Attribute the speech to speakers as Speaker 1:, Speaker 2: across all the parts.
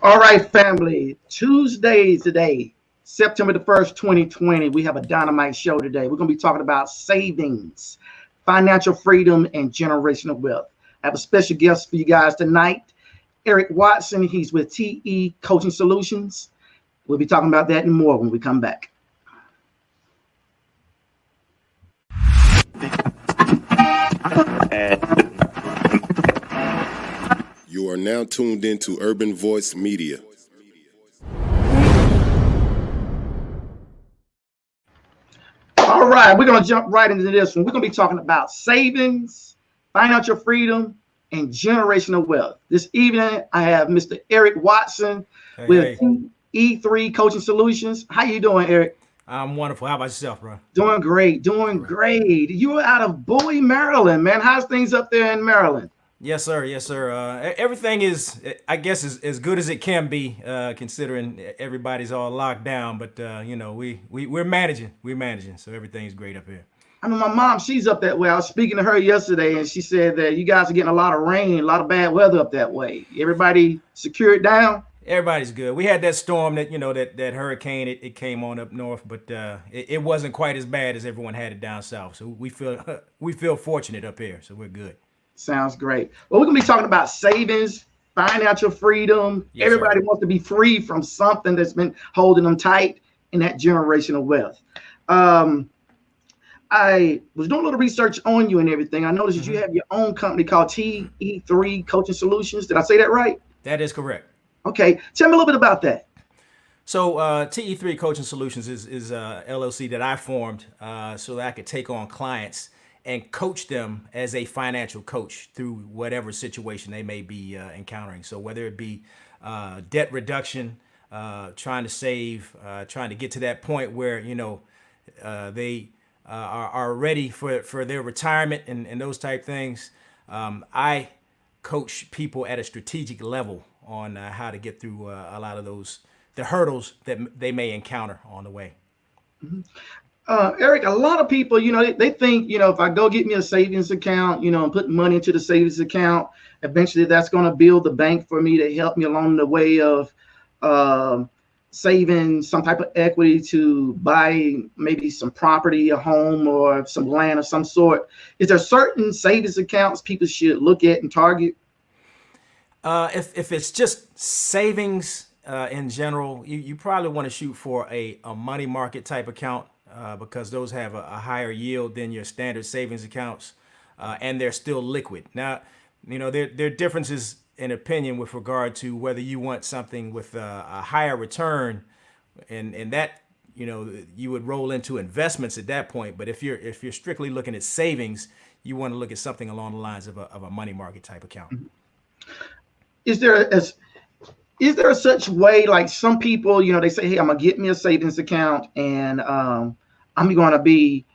Speaker 1: All right, family. Tuesday today, September the 1st, 2020. We have a dynamite show today. We're going to be talking about savings, financial freedom, and generational wealth. I have a special guest for you guys tonight, Eric Watson. He's with TE Coaching Solutions. We'll be talking about that and more when we come back.
Speaker 2: You are now tuned into Urban Voice Media.
Speaker 1: All right, we're going to jump right into this one. We're going to be talking about savings, financial freedom, and generational wealth. This evening, I have Mr. Eric Watson with E3 Coaching Solutions. How you doing, Eric?
Speaker 3: I'm wonderful. How about yourself, bro?
Speaker 1: Doing great, great. You are out of Bowie, Maryland, man. How's things up there in Maryland?
Speaker 3: Yes, sir. Yes, sir. Everything is, I guess, as good as it can be, considering everybody's all locked down. But we're managing. We're managing. So everything's great up here.
Speaker 1: I know my mom, she's up that way. I was speaking to her yesterday, and she said that you guys are getting a lot of rain, a lot of bad weather up that way. Everybody secured down?
Speaker 3: Everybody's good. We had that storm that that hurricane. It came on up north, but it wasn't quite as bad as everyone had it down south. So we feel fortunate up here. So we're good.
Speaker 1: Sounds great. Well, we're gonna be talking about savings, financial freedom.
Speaker 3: Yes,
Speaker 1: Everybody
Speaker 3: sir.
Speaker 1: wants to be free from something that's been holding them tight, in that generational wealth. I was doing a little research on you and everything. I noticed that you have your own company called TE3 Coaching Solutions. Did I say that right?
Speaker 3: That is correct.
Speaker 1: Okay. Tell me a little bit about that.
Speaker 3: So TE3 Coaching Solutions is a LLC that I formed so that I could take on clients and coach them as a financial coach through whatever situation they may be encountering. So whether it be debt reduction, trying to save, trying to get to that point where they are ready for their retirement and those type things. I coach people at a strategic level on how to get through a lot of the hurdles that they may encounter on the way.
Speaker 1: Eric, a lot of people, they think, if I go get me a savings account, and put money into the savings account, eventually that's going to build the bank for me to help me along the way of saving some type of equity to buy maybe some property, a home, or some land of some sort. Is there certain savings accounts people should look at and target?
Speaker 3: If it's just savings in general, you probably want to shoot for a money market type account because those have a higher yield than your standard savings accounts, and they're still liquid. Now, there are differences in opinion with regard to whether you want something with a higher return, and that you would roll into investments at that point. But if you're strictly looking at savings, you want to look at something along the lines of a money market type account.
Speaker 1: Is there a such way, like some people, they say, hey, I'm gonna get me a savings account, and I'm going to be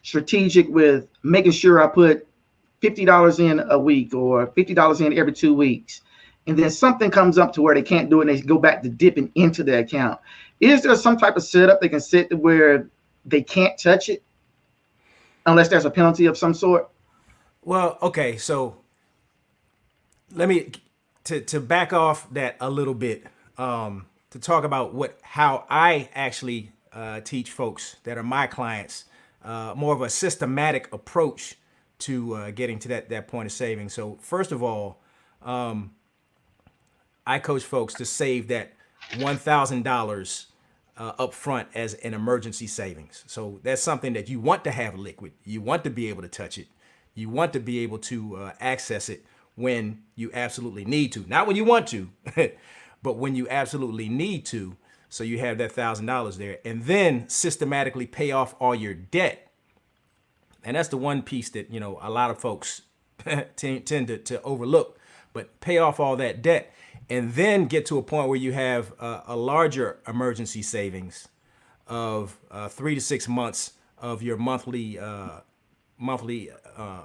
Speaker 1: strategic with making sure I put $50 in a week or $50 in every 2 weeks, and then something comes up to where they can't do it and they go back to dipping into the account. Is there some type of setup they can set to where they can't touch it unless there's a penalty of some sort?
Speaker 3: Well, okay, so let me to back off that a little bit, to talk about how I actually teach folks that are my clients more of a systematic approach to getting to that point of saving. So first of all, I coach folks to save that $1,000 up front as an emergency savings. So that's something that you want to have liquid. You want to be able to touch it. You want to be able to access it when you absolutely need to. Not when you want to, but when you absolutely need to. So you have that $1,000 there, and then systematically pay off all your debt. And that's the one piece that, a lot of folks tend to overlook, but pay off all that debt and then get to a point where you have a larger emergency savings of 3 to 6 months of your monthly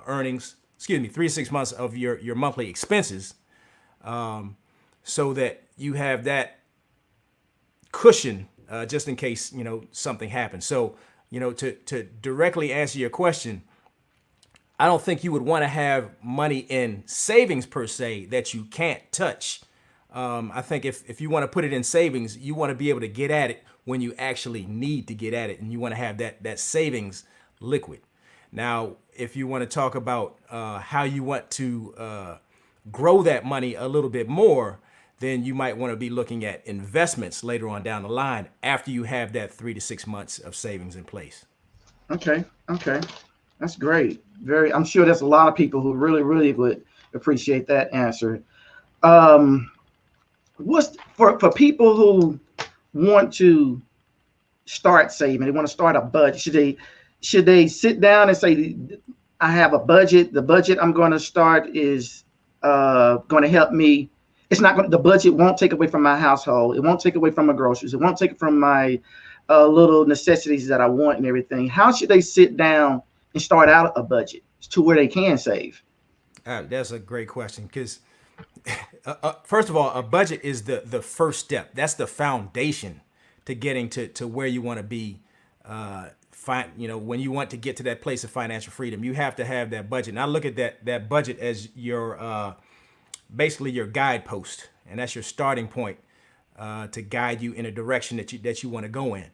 Speaker 3: earnings. 3 to 6 months of your monthly expenses, so that you have that cushion just in case something happens. So to directly answer your question, I don't think you would want to have money in savings per se that you can't touch I think if you want to put it in savings, you want to be able to get at it when you actually need to get at it, and you want to have that savings liquid. Now, if you want to talk about how you want to grow that money a little bit more, then you might want to be looking at investments later on down the line after you have that 3 to 6 months of savings in place.
Speaker 1: Okay. Okay. That's great. I'm sure there's a lot of people who really, really would appreciate that answer. Um, what's for people who want to start saving, they want to start a budget. Should they sit down and say, I have a budget. The budget I'm going to start is going to help me. It's not going. The budget won't take away from my household. It won't take away from my groceries. It won't take it from my little necessities that I want and everything. How should they sit down and start out a budget to where they can save?
Speaker 3: That's a great question because, first of all, a budget is the first step. That's the foundation to getting to where you want to be. When you want to get to that place of financial freedom, you have to have that budget. And I look at that budget as your basically your guidepost, and that's your starting point to guide you in a direction that you want to go in.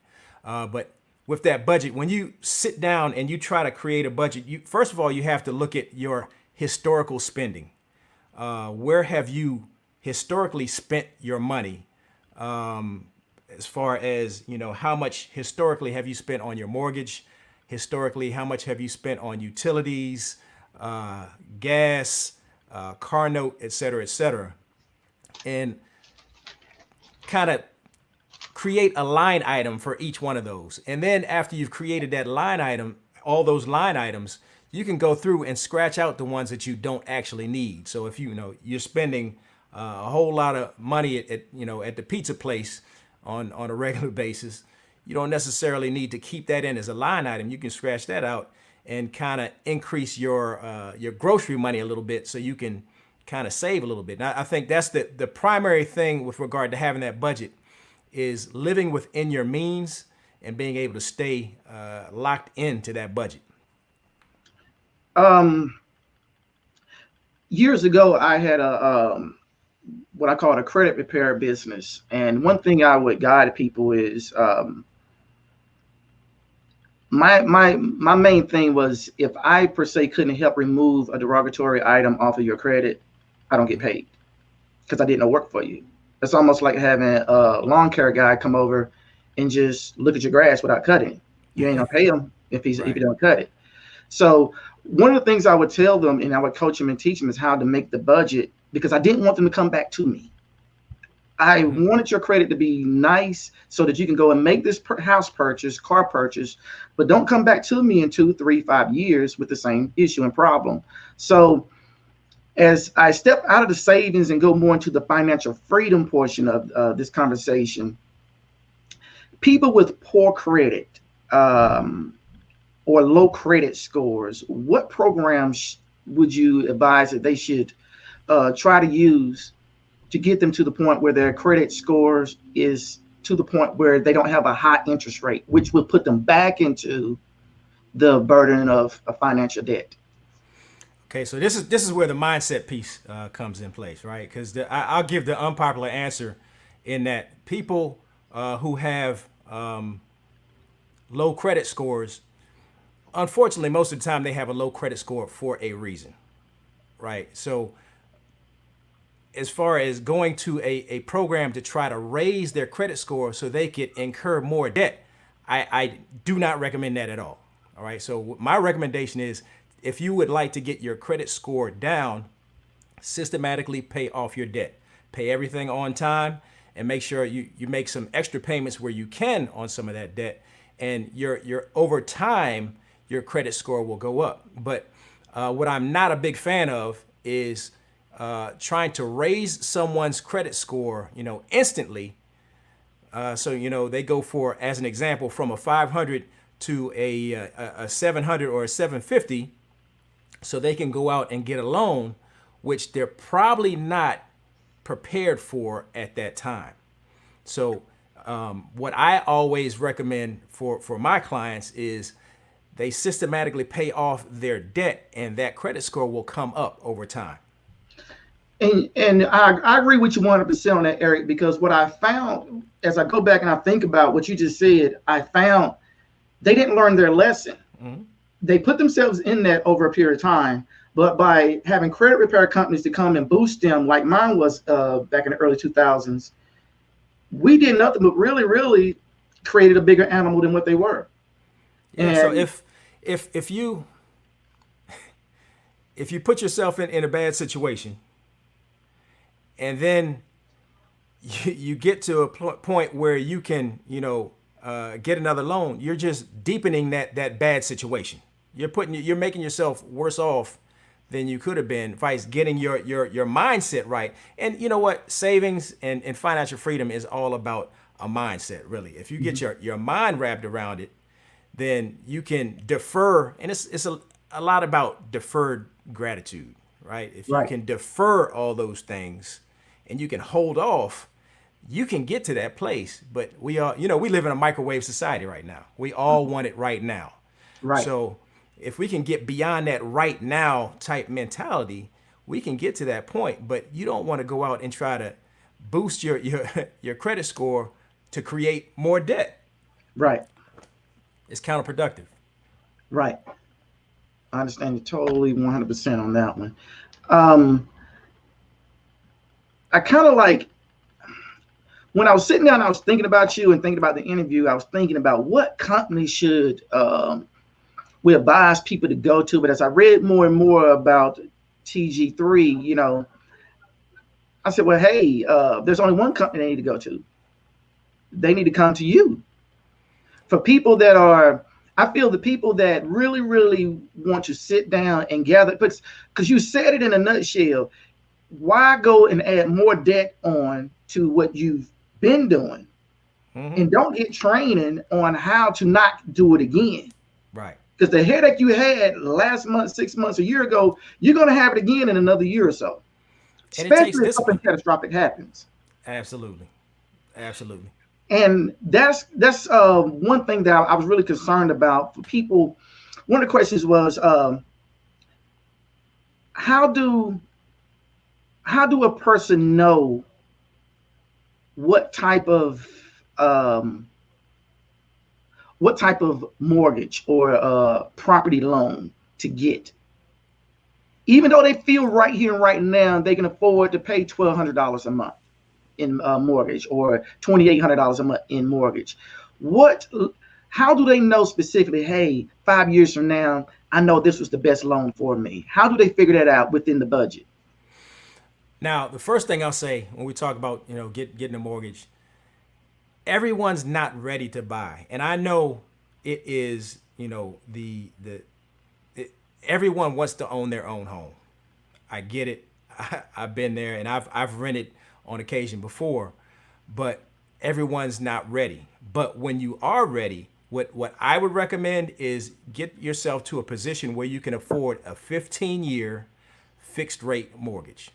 Speaker 3: But with that budget, when you sit down and you try to create a budget, first of all, you have to look at your historical spending. Where have you historically spent your money? As far as, how much historically have you spent on your mortgage? Historically, how much have you spent on utilities, gas, car note, et cetera, and kind of create a line item for each one of those. And then after you've created that line item, all those line items, you can go through and scratch out the ones that you don't actually need. So if you're spending a whole lot of money at the pizza place on a regular basis, you don't necessarily need to keep that in as a line item. You can scratch that out and kind of increase your grocery money a little bit so you can kind of save a little bit. Now, I think that's the primary thing with regard to having that budget is living within your means and being able to stay locked into that budget.
Speaker 1: Years ago, I had a what I call a credit repair business, and one thing I would guide people is my main thing was if I per se couldn't help remove a derogatory item off of your credit, I don't get paid because I did no work for you. It's almost like having a lawn care guy come over and just look at your grass without cutting. You ain't gonna pay him if he don't cut it. So one of the things I would tell them and I would coach them and teach them is how to make the budget, because I didn't want them to come back to me. I wanted your credit to be nice so that you can go and make this house purchase, car purchase, but don't come back to me in 2, 3, 5 years with the same issue and problem. So as I step out of the savings and go more into the financial freedom portion of this conversation, people with poor credit or low credit scores, what programs would you advise that they should try to use to get them to the point where their credit scores is to the point where they don't have a high interest rate, which will put them back into the burden of financial debt?
Speaker 3: Okay, so this is where the mindset piece comes in place, right? Because I'll give the unpopular answer in that people who have low credit scores, unfortunately, most of the time they have a low credit score for a reason, right? So as far as going to a program to try to raise their credit score so they could incur more debt, I do not recommend that at all. All right. So my recommendation is if you would like to get your credit score down, systematically pay off your debt, pay everything on time, and make sure you make some extra payments where you can on some of that debt. And your over time, your credit score will go up. But what I'm not a big fan of is trying to raise someone's credit score, instantly. So, they go for, as an example, from a 500 to a 700 or a 750, so they can go out and get a loan, which they're probably not prepared for at that time. So what I always recommend for my clients is they systematically pay off their debt, and that credit score will come up over time.
Speaker 1: And I agree with you 100% on that, Eric, because what I found as I go back and I think about what you just said, I found they didn't learn their lesson.
Speaker 3: Mm-hmm.
Speaker 1: They put themselves in that over a period of time, but by having credit repair companies to come and boost them, like mine was back in the early 2000s, we did nothing but really created a bigger animal than what they were.
Speaker 3: Yeah. So
Speaker 1: And
Speaker 3: if you put yourself in a bad situation, and then you get to a point where you can, get another loan, you're just deepening that bad situation. You're making yourself worse off than you could have been by getting your mindset right. And you know what? Savings and financial freedom is all about a mindset, really. If you get your mind wrapped around it, then you can defer, and it's a lot about deferred gratitude, right? If you
Speaker 1: right,
Speaker 3: can defer all those things and you can hold off, you can get to that place. But we are, we live in a microwave society right now. We all want it right now.
Speaker 1: right,
Speaker 3: So if we can get beyond that right now type mentality, we can get to that point. But you don't want to go out and try to boost your credit score to create more debt.
Speaker 1: right,
Speaker 3: It's counterproductive.
Speaker 1: right. I understand you totally 100% on that one. Um, I kind of like when I was sitting down, I was thinking about you and thinking about the interview. I was thinking about what company should we advise people to go to. But as I read more and more about TG3, I said, well, hey, there's only one company they need to go to. They need to come to you. For people that are, I feel the people that really want to sit down and gather, because you said it in a nutshell, why go and add more debt on to what you've been doing?
Speaker 3: Mm-hmm.
Speaker 1: And don't get training on how to not do it again.
Speaker 3: Right.
Speaker 1: Because the headache you had last month, 6 months, a year ago, you're going to have it again in another year or so,
Speaker 3: And it takes
Speaker 1: especially if something
Speaker 3: discipline.
Speaker 1: catastrophic happens.
Speaker 3: Absolutely. Absolutely.
Speaker 1: And that's one thing that I was really concerned about for people. One of the questions was, how do a person know what type of um, mortgage or property loan to get, even though they feel right here and right now they can afford to pay $1,200 a month in mortgage or $2,800 a month in mortgage? How do they know specifically, hey, 5 years from now I know this was the best loan for me? How do they figure that out within the budget?
Speaker 3: Now, the first thing I'll say when we talk about, getting a mortgage, everyone's not ready to buy. And I know it is, everyone wants to own their own home. I get it. I've been there, and I've rented on occasion before, but everyone's not ready. But when you are ready, what I would recommend is get yourself to a position where you can afford a 15-year fixed rate mortgage.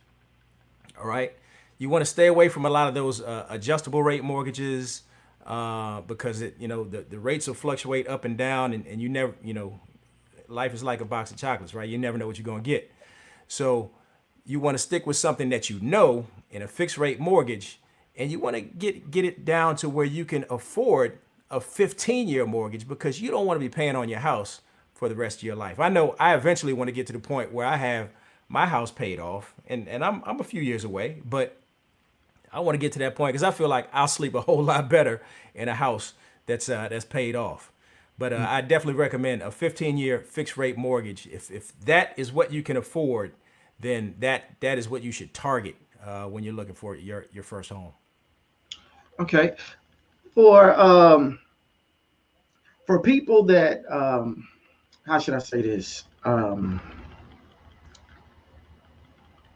Speaker 3: All right. You want to stay away from a lot of those adjustable rate mortgages because the rates will fluctuate up and down, and you never, life is like a box of chocolates, right? You never know what you're going to get. So you want to stick with something that you know in a fixed rate mortgage, and you want to get it down to where you can afford a 15-year mortgage, because you don't want to be paying on your house for the rest of your life. I know I eventually want to get to the point where I have my house paid off, and I'm a few years away, but I want to get to that point because I feel like I'll sleep a whole lot better in a house that's paid off. But I definitely recommend a 15-year fixed rate mortgage. If that is what you can afford, then that is what you should target when you're looking for your first home.
Speaker 1: Okay. For people that how should I say this?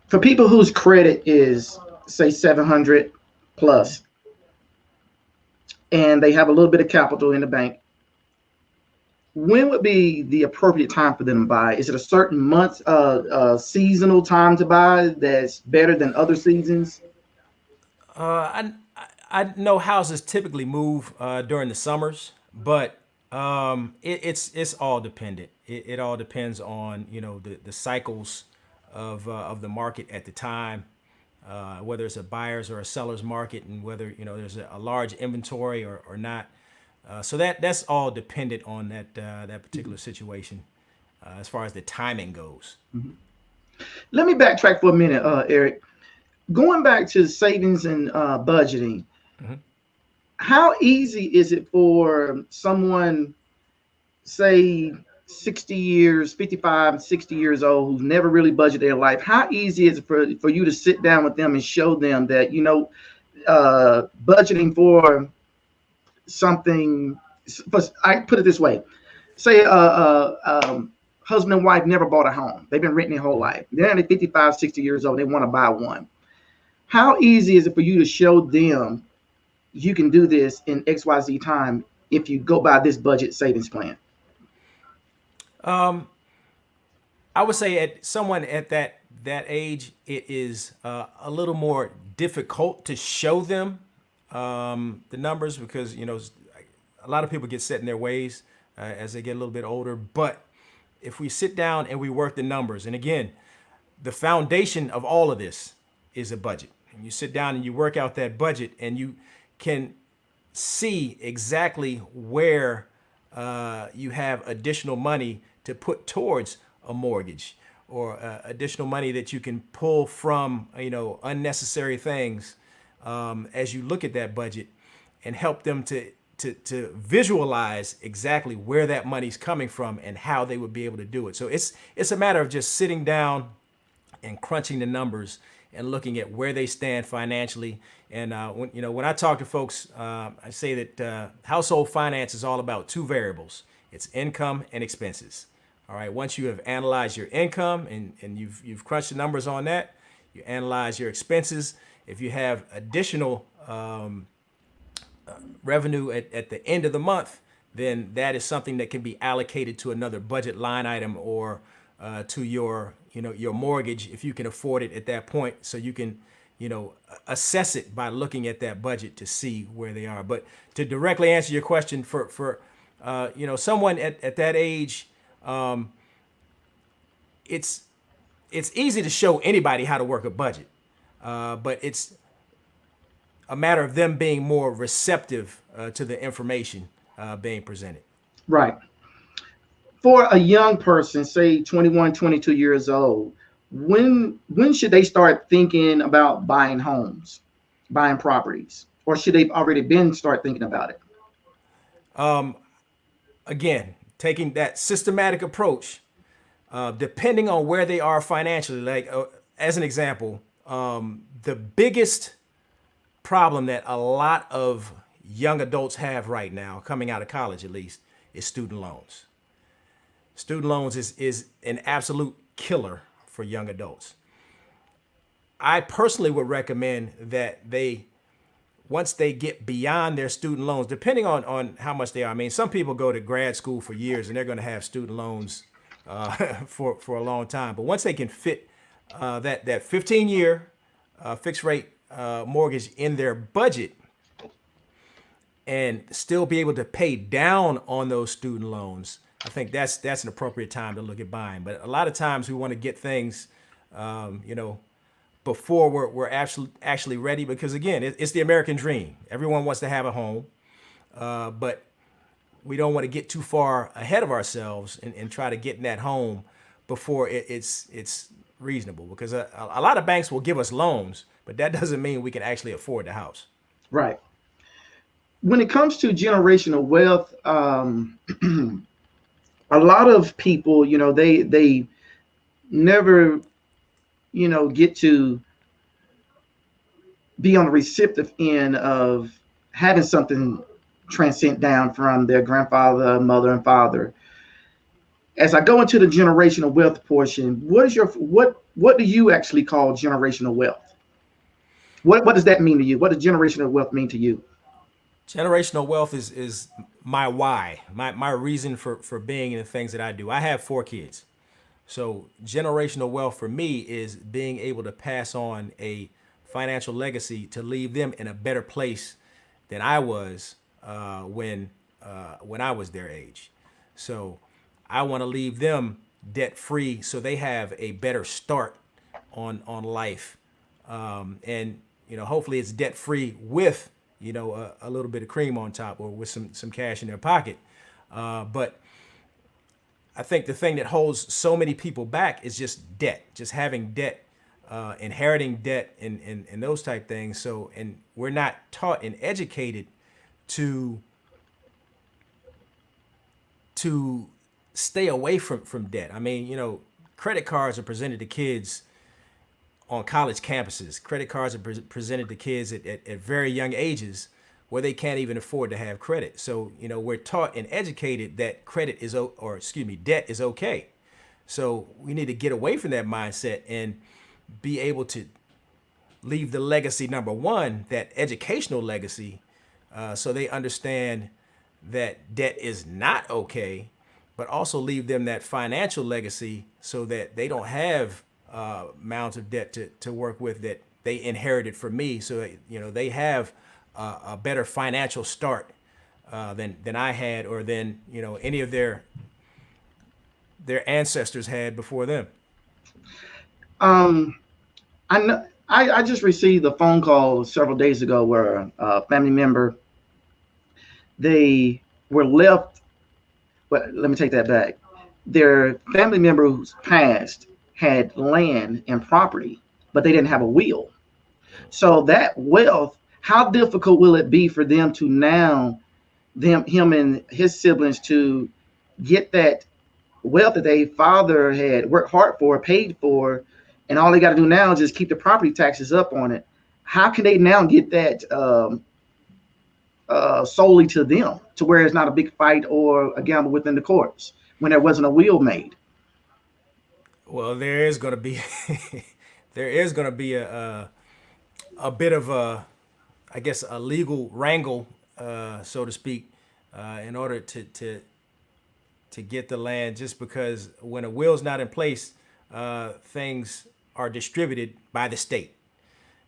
Speaker 1: For people whose credit is, say, 700 plus, and they have a little bit of capital in the bank, when would be the appropriate time for them to buy? Is it a certain month, seasonal time to buy that's better than other seasons?
Speaker 3: I know houses typically move during the summers, but it's all dependent. It all depends on the cycles of the market at the time. whether it's a buyer's or a seller's market, and whether there's a large inventory or not. So that's all dependent on that particular situation as far as the timing goes.
Speaker 1: Let me backtrack for a minute, Eric. Going back to savings and budgeting, how easy is it for someone, say 60 years, 55, 60 years old, who's never really budgeted their life? How easy is it for you to sit down with them and show them that, budgeting for something, I put it this way, say husband and wife never bought a home. They've been renting their whole life. They're 55, 60 years old. They want to buy one. How easy is it for you to show them you can do this in XYZ time if you go by this budget savings plan?
Speaker 3: I would say at someone at that age, it is a little more difficult to show them the numbers because a lot of people get set in their ways as they get a little bit older. But if we sit down and we work the numbers, and again, the foundation of all of this is a budget. And you sit down and you work out that budget, and you can see exactly where you have additional money to put towards a mortgage, or additional money that you can pull from unnecessary things as you look at that budget, and help them to visualize exactly where that money's coming from and how they would be able to do it. So it's a matter of just sitting down and crunching the numbers and looking at where they stand financially. And when I talk to folks, I say that household finance is all about two variables. It's income and expenses. All right. Once you have analyzed your income and you've crunched the numbers on that, you analyze your expenses. If you have additional revenue at the end of the month, then that is something that can be allocated to another budget line item, or to your mortgage if you can afford it at that point. So you can assess it by looking at that budget to see where they are. But to directly answer your question, for someone at that age, it's easy to show anybody how to work a budget, but it's a matter of them being more receptive to the information being presented.
Speaker 1: Right. For a young person, say 21, 22 years old, when should they start thinking about buying homes, buying properties, or should they already start thinking about it?
Speaker 3: Again, taking that systematic approach, depending on where they are financially. Like as an example, the biggest problem that a lot of young adults have right now, coming out of college at least, is student loans. Student loans is an absolute killer for young adults. I personally would recommend that once they get beyond their student loans, depending on how much they are. I mean, some people go to grad school for years and they're going to have student loans for a long time. But once they can fit that 15-year fixed rate mortgage in their budget and still be able to pay down on those student loans, I think that's an appropriate time to look at buying. But a lot of times we want to get things, before we're actually ready, because again, it's the American dream. Everyone wants to have a home, but we don't want to get too far ahead of ourselves and try to get in that home before it's reasonable. Because a lot of banks will give us loans, but that doesn't mean we can actually afford the house.
Speaker 1: Right. When it comes to generational wealth, a lot of people, they never, get to be on the receptive end of having something transcend down from their grandfather, mother, and father. As I go into the generational wealth portion, what do you actually call generational wealth? What does that mean to you? What does generational wealth mean to you?
Speaker 3: Generational wealth is my why, my reason for being in the things that I do. I have 4 kids. So generational wealth for me is being able to pass on a financial legacy to leave them in a better place than I was when I was their age. So I want to leave them debt free so they have a better start on life and hopefully it's debt free with a little bit of cream on top, or with some cash in their pocket. But I think the thing that holds so many people back is just debt, just having debt, inheriting debt, and those type things. So, and we're not taught and educated to stay away from debt. I mean, credit cards are presented to kids on college campuses. Credit cards are presented to kids at very young ages where they can't even afford to have credit. So, we're taught and educated that debt is okay. So we need to get away from that mindset and be able to leave the legacy, number one, that educational legacy, so they understand that debt is not okay, but also leave them that financial legacy so that they don't have mounds of debt to work with that they inherited from me. So that, they have a better financial start than I had, or than any of their ancestors had before them.
Speaker 1: I know. I just received a phone call several days ago where a family member, they were left. Well, let me take that back. Their family member who's passed had land and property, but they didn't have a will. So that wealth, how difficult will it be for them to now, him and his siblings, to get that wealth that their father had worked hard for, paid for, and all they got to do now is just keep the property taxes up on it. How can they now get that solely to them, to where it's not a big fight or a gamble within the courts when there wasn't a will made?
Speaker 3: Well, there is going to be a bit of I guess, a legal wrangle, so to speak, in order to get the land, just because when a will's not in place, things are distributed by the state.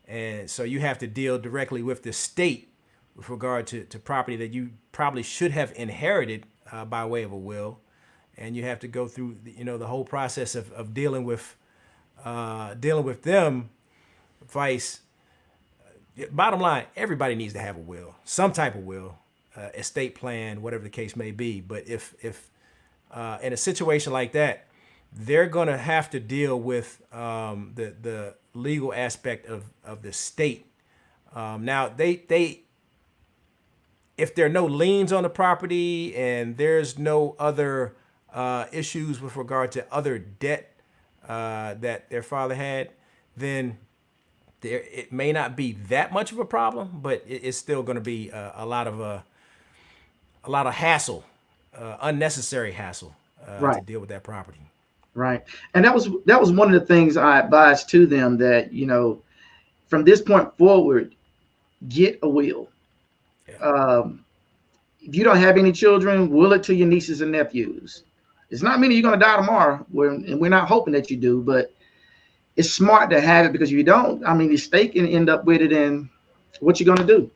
Speaker 3: And so you have to deal directly with the state with regard to property that you probably should have inherited by way of a will. And you have to go through, the whole process of dealing with them. Vice. Bottom line, everybody needs to have a will, some type of will, estate plan, whatever the case may be. But if in a situation like that, they're going to have to deal with the legal aspect of the state. Now, they if there are no liens on the property and there's no other issues with regard to other debt that their father had, then it may not be that much of a problem, but it's still going to be a lot of hassle, unnecessary hassle,
Speaker 1: Right.
Speaker 3: to deal with that property.
Speaker 1: Right. And that was one of the things I advised to them, that, from this point forward, get a will.
Speaker 3: Yeah.
Speaker 1: If you don't have any children, will it to your nieces and nephews. It's not meaning you're going to die tomorrow, and we're not hoping that you do, but it's smart to have it, because if you don't, the state can end up with it, and what you going to do?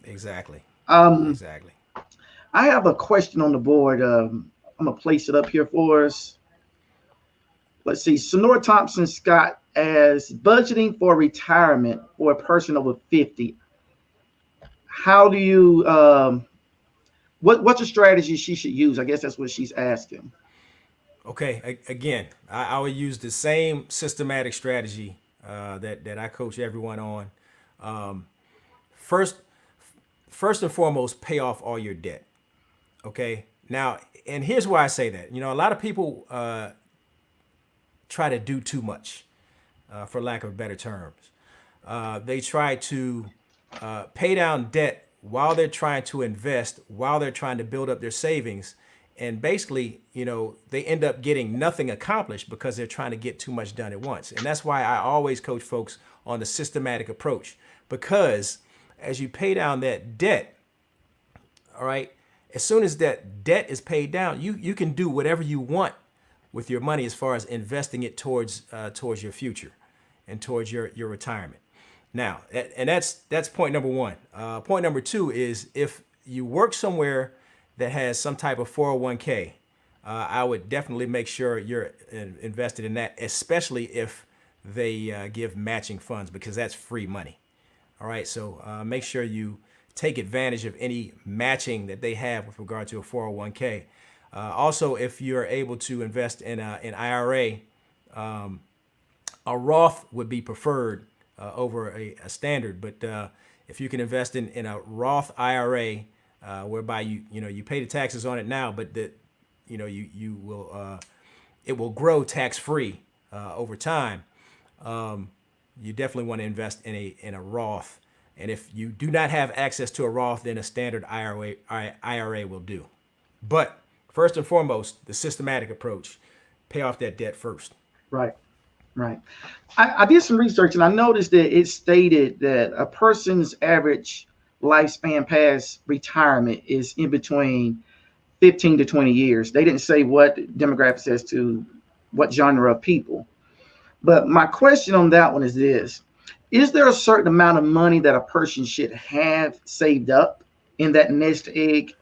Speaker 3: Exactly.
Speaker 1: Exactly. I have a question on the board. I'm going to place it up here for us. Let's see. Sonora Thompson Scott, as budgeting for retirement for a person over 50. How do you, what's a strategy she should use? I guess that's what she's asking.
Speaker 3: Okay. Again, I would use the same systematic strategy that I coach everyone on. First and foremost, pay off all your debt. Okay. Now, and here's why I say that. A lot of people try to do too much, for lack of better terms. They try to pay down debt while they're trying to invest, while they're trying to build up their savings. And basically, they end up getting nothing accomplished because they're trying to get too much done at once. And that's why I always coach folks on the systematic approach, because as you pay down that debt, all right, as soon as that debt is paid down, you can do whatever you want with your money as far as investing it towards your future and towards your retirement. Now, and that's point number one. Point number two is, if you work somewhere that has some type of 401k, I would definitely make sure you're invested in that, especially if they give matching funds, because that's free money. All right, so make sure you take advantage of any matching that they have with regard to a 401k. Also, if you're able to invest in an IRA, a Roth would be preferred over a standard. But if you can invest in a Roth IRA, whereby you pay the taxes on it now, but that you will it will grow tax free over time. You definitely want to invest in a Roth. And if you do not have access to a Roth, then a standard IRA will do. But first and foremost, the systematic approach: pay off that debt first.
Speaker 1: Right. Right. I did some research and I noticed that it stated that a person's average lifespan past retirement is in between 15 to 20 years. They didn't say what demographic says to what genre of people. But my question on that one is this: is there a certain amount of money that a person should have saved up in that nest egg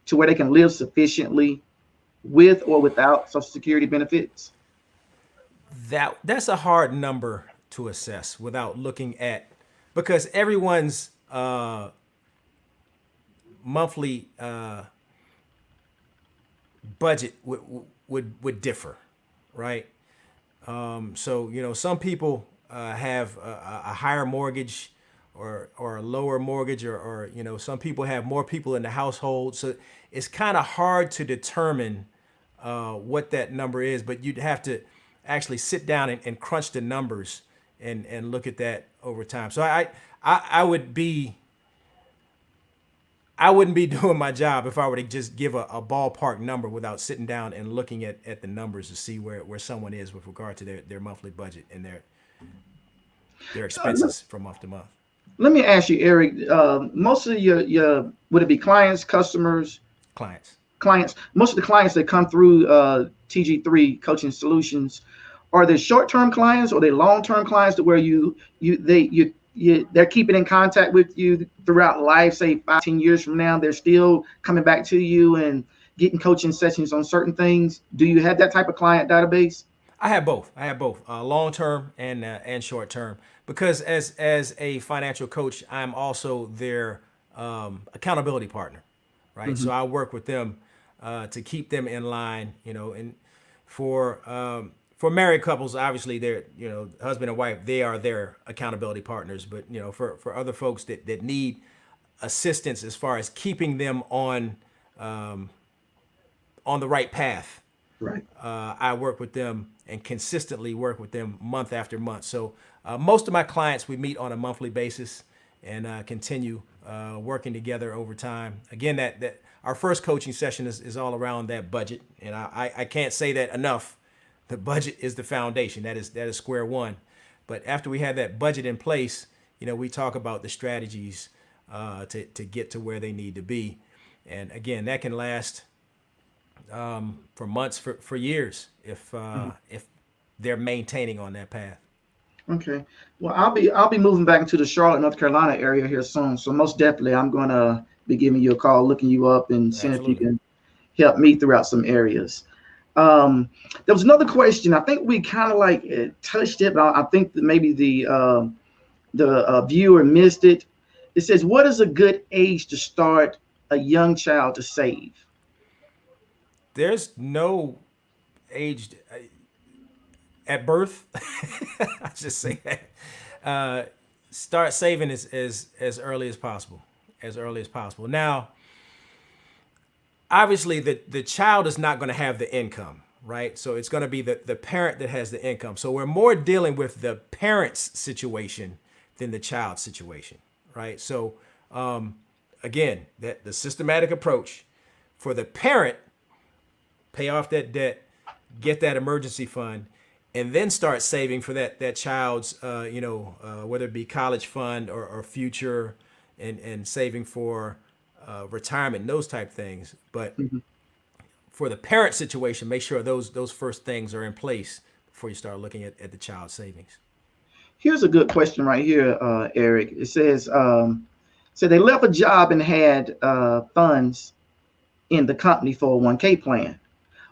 Speaker 1: to where they can live sufficiently with or without Social Security benefits?
Speaker 3: That's a hard number to assess without looking at, because everyone's monthly budget would differ, right? So some people have a higher mortgage or a lower mortgage, or some people have more people in the household. So it's kind of hard to determine what that number is, but you'd have to actually sit down and crunch the numbers and look at that over time. So I wouldn't be doing my job if I were to just give a ballpark number without sitting down and looking at the numbers to see where someone is with regard to their monthly budget and their expenses from month to month.
Speaker 1: Let me ask you, Eric, most of your would it be clients, customers? Clients. Most of the clients that come through TG3 Coaching Solutions, are they short-term clients or are they long-term clients to where they're keeping in contact with you throughout life, say 5-10 years from now, they're still coming back to you and getting coaching sessions on certain things? Do you have that type of client database?
Speaker 3: I have both. Long-term and short-term, because as a financial coach, I'm also their accountability partner, right? Mm-hmm. So I work with them to keep them in line, and for married couples, obviously they're, husband and wife, they are their accountability partners. But, for other folks that need assistance as far as keeping them on the right path,
Speaker 1: right?
Speaker 3: I work with them and consistently work with them month after month. So most of my clients, we meet on a monthly basis and continue working together over time. Again, that our first coaching session is all around that budget. And I can't say that enough. The budget is the foundation. That is square one. But after we have that budget in place, we talk about the strategies to get to where they need to be. And again, that can last for months, for years, if they're maintaining on that path.
Speaker 1: Okay. Well, I'll be moving back into the Charlotte, North Carolina area here soon. So most definitely, I'm going to be giving you a call, looking you up, and seeing if you can help me throughout some areas. There was another question. I think we kind of touched it, but I think that maybe the viewer missed it. It says, what is a good age to start a young child to save?
Speaker 3: There's no age at birth. I just say that. Start saving as early as possible. Now, obviously, the child is not going to have the income, right? So it's going to be the parent that has the income. So we're more dealing with the parent's situation than the child's situation, right? So again, the systematic approach for the parent: pay off that debt, get that emergency fund, and then start saving for that child's, whether it be college fund or future, and saving for retirement and those type things. But for the parent situation, make sure those first things are in place before you start looking at the child's savings.
Speaker 1: Here's a good question right here, Eric. It says, so they left a job and had funds in the company 401k plan.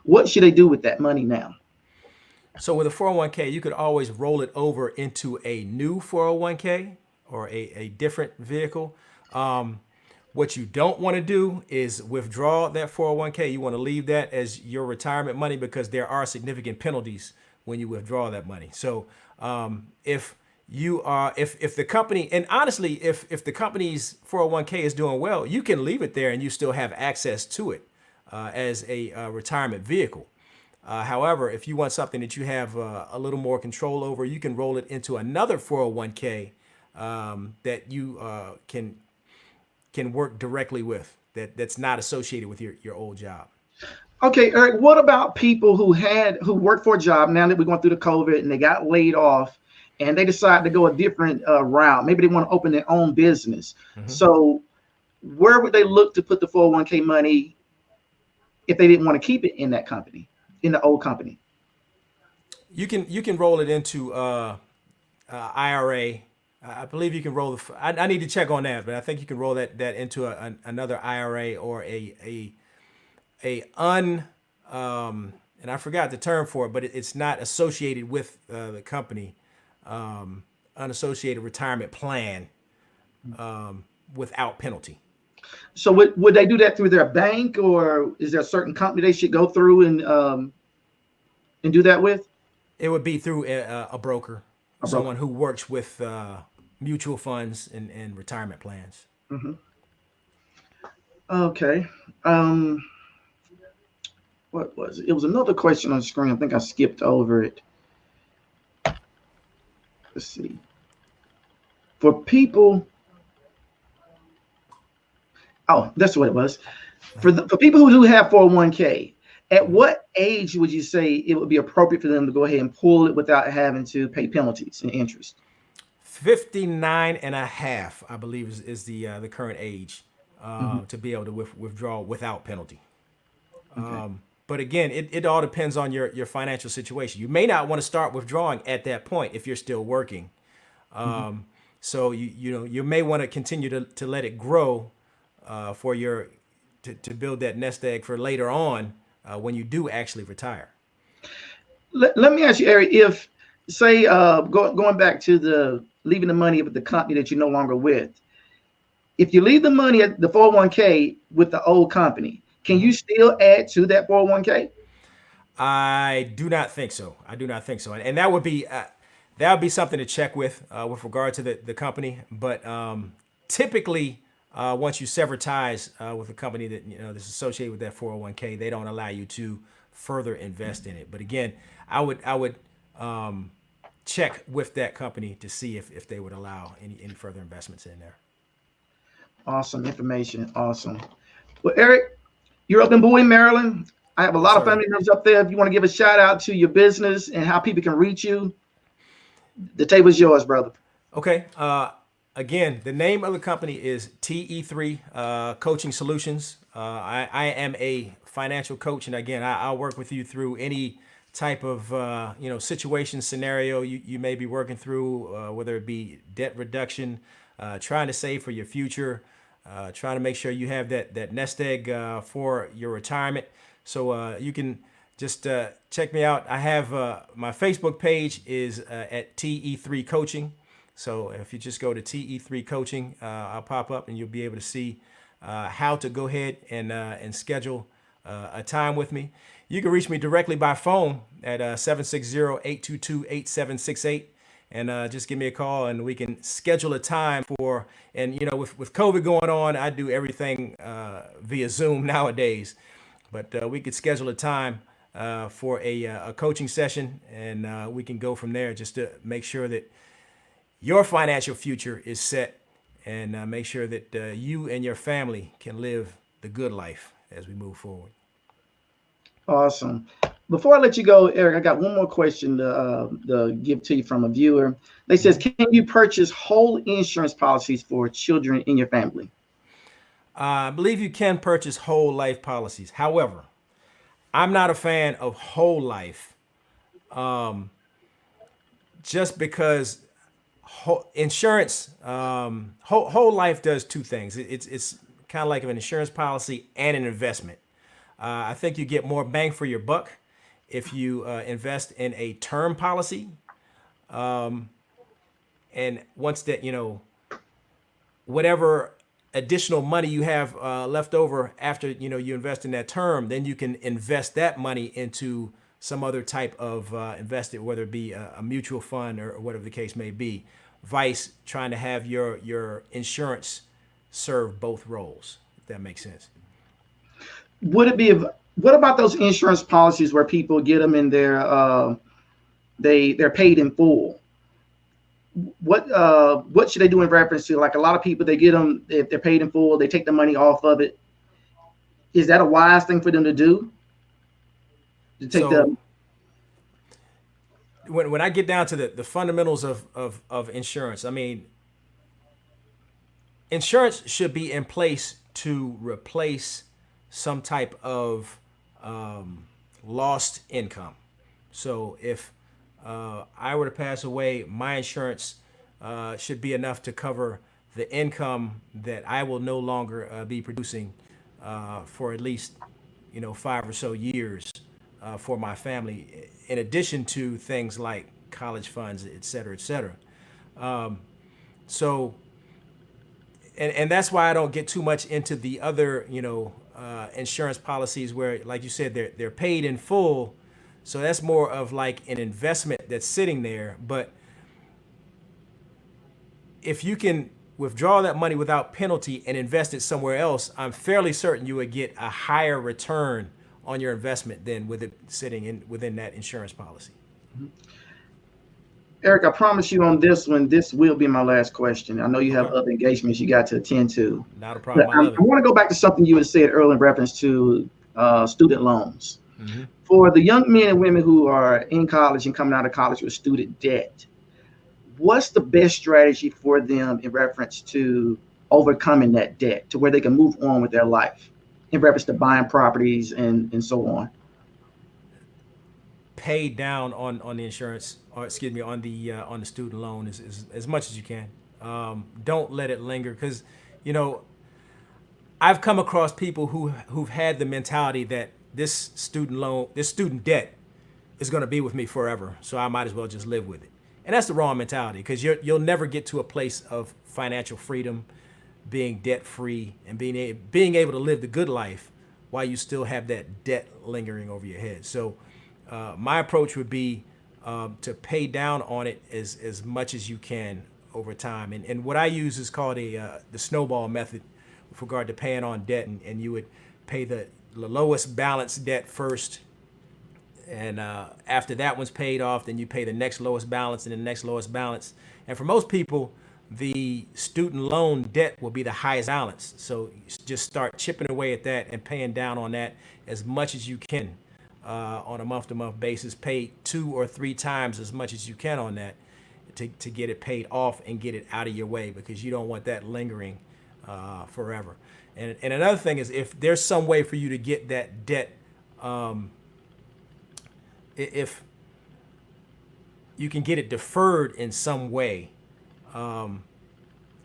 Speaker 1: What should they do with that money now?
Speaker 3: So with a 401k, you could always roll it over into a new 401k or a different vehicle. What you don't want to do is withdraw that 401k. You want to leave that as your retirement money because there are significant penalties when you withdraw that money. So if you are, if the company, and honestly, if the company's 401k is doing well, you can leave it there and you still have access to it as a retirement vehicle. However, if you want something that you have a little more control over, you can roll it into another 401k that you can work directly with that's not associated with your old job.
Speaker 1: Okay, Eric, what about people who worked for a job now that we're going through the COVID and they got laid off and they decide to go a different route? Maybe they want to open their own business. So where would they look to put the 401k money if they didn't want to keep it in that company, in the old company?
Speaker 3: You can roll it into IRA. I believe you can roll I need to check on that, but I think you can roll that into another IRA or and I forgot the term for it, but it's not associated with the company, unassociated retirement plan without penalty.
Speaker 1: So would they do that through their bank, or is there a certain company they should go through and do that with?
Speaker 3: It would be through a broker, someone who works with mutual funds and retirement plans.
Speaker 1: Okay. What was it? It was another question on the screen. I think I skipped over it. Let's see. For people, that's what it was. For people who do have 401k, at what age would you say it would be appropriate for them to go ahead and pull it without having to pay penalties and interest?
Speaker 3: 59 and a half, I believe, is the current age to be able to withdraw without penalty. Okay. But again, it all depends on your financial situation. You may not want to start withdrawing at that point if you're still working. So you may want to continue to let it grow for to build that nest egg for later on when you do actually retire.
Speaker 1: Let me ask you, Eric, if say going back to leaving the money with the company that you're no longer with, if you leave the money at the 401k with the old company, can you still add to that 401k?
Speaker 3: I do not think so. And that would be something to check with regard to the company. But typically, once you sever ties with a company that's associated with that 401k, they don't allow you to further invest in it. But again, I would check with that company to see if they would allow any further investments in there.
Speaker 1: Awesome information. Awesome. Well, Eric, you're up in Bowie, Maryland. I have a lot of family members up there. If you want to give a shout out to your business and how people can reach you, the table's yours, brother.
Speaker 3: Okay. Again, the name of the company is TE3 Coaching Solutions. I am a financial coach, and again, I'll work with you through any type of situation, scenario you may be working through, whether it be debt reduction, trying to save for your future, trying to make sure you have that nest egg for your retirement. So you can just check me out. I have my Facebook page is at TE3 Coaching. So if you just go to TE3 Coaching, I'll pop up and you'll be able to see how to go ahead and schedule a time with me. You can reach me directly by phone at 760-822-8768. And just give me a call and we can schedule a time for, and with COVID going on, I do everything via Zoom nowadays. But we could schedule a time for a coaching session, and we can go from there just to make sure that your financial future is set and make sure that you and your family can live the good life as we move forward.
Speaker 1: Awesome. Before I let you go, Eric, I got one more question to give to you from a viewer. They says, can you purchase whole insurance policies for children in your family?
Speaker 3: I believe you can purchase whole life policies. However, I'm not a fan of whole life just because insurance, whole life does two things. It's kind of like an insurance policy and an investment. I think you get more bang for your buck if you invest in a term policy, and once that, whatever additional money you have left over after, you invest in that term, then you can invest that money into some other type of investment, whether it be a mutual fund or whatever the case may be, vice trying to have your insurance serve both roles, if that makes sense.
Speaker 1: Would it be, what about those insurance policies where people get them in their, they're paid in full? What should they do in reference to, like, a lot of people, they get them, if they're paid in full, they take the money off of it. Is that a wise thing for them to do? To take
Speaker 3: So when I get down to the fundamentals of insurance, I mean, insurance should be in place to replace some type of lost income. So if I were to pass away, my insurance should be enough to cover the income that I will no longer be producing for at least 5 or so years for my family, in addition to things like college funds, et cetera, et cetera. So, and that's why I don't get too much into the other insurance policies where, like you said, they're paid in full. So that's more of like an investment that's sitting there. But if you can withdraw that money without penalty and invest it somewhere else, I'm fairly certain you would get a higher return on your investment than with it sitting within that insurance policy.
Speaker 1: Eric, I promise you on this one, this will be my last question. I know you have other engagements you got to attend to.
Speaker 3: Not a problem.
Speaker 1: But I want to go back to something you had said earlier in reference to student loans. Mm-hmm. For the young men and women who are in college and coming out of college with student debt, what's the best strategy for them in reference to overcoming that debt to where they can move on with their life in reference to buying properties and so on?
Speaker 3: Pay down on the insurance, or excuse me, on the student loan as much as you can. Don't let it linger, because I've come across people who've had the mentality that this student debt is going to be with me forever, so I might as well just live with it. And that's the wrong mentality, because you'll never get to a place of financial freedom, being debt free, and being able to live the good life while you still have that debt lingering over your head. So my approach would be to pay down on it as much as you can over time. And what I use is called the snowball method with regard to paying on debt. And you would pay the lowest balance debt first. And after that one's paid off, then you pay the next lowest balance and the next lowest balance. And for most people, the student loan debt will be the highest balance. So just start chipping away at that and paying down on that as much as you can. On a month-to-month basis, pay 2 or 3 times as much as you can on that to get it paid off and get it out of your way, because you don't want that lingering forever. And another thing is, if there's some way for you to get that debt, if you can get it deferred in some way,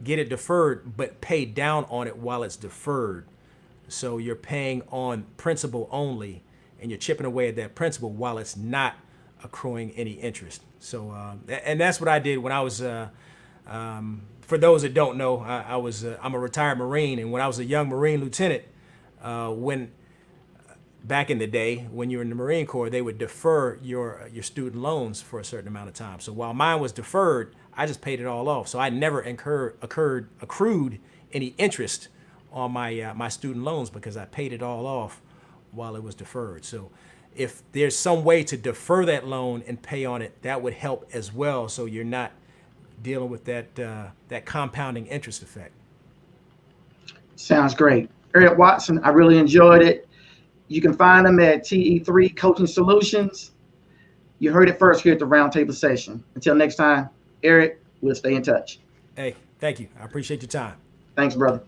Speaker 3: get it deferred but pay down on it while it's deferred. So you're paying on principal only, and you're chipping away at that principal while it's not accruing any interest. So, and that's what I did when I was, for those that don't know, I'm a retired Marine, and when I was a young Marine lieutenant, back in the day, when you were in the Marine Corps, they would defer your student loans for a certain amount of time. So while mine was deferred, I just paid it all off. So I never accrued any interest on my student loans, because I paid it all off while it was deferred. So if there's some way to defer that loan and pay on it, that would help as well, so you're not dealing with that compounding interest effect.
Speaker 1: Sounds great. Eric Watson, I really enjoyed it. You can find them at TE3 Coaching Solutions. You heard it first here at the Roundtable session. Until next time, Eric, we'll stay in touch.
Speaker 3: Hey, thank you. I appreciate your time.
Speaker 1: Thanks, brother.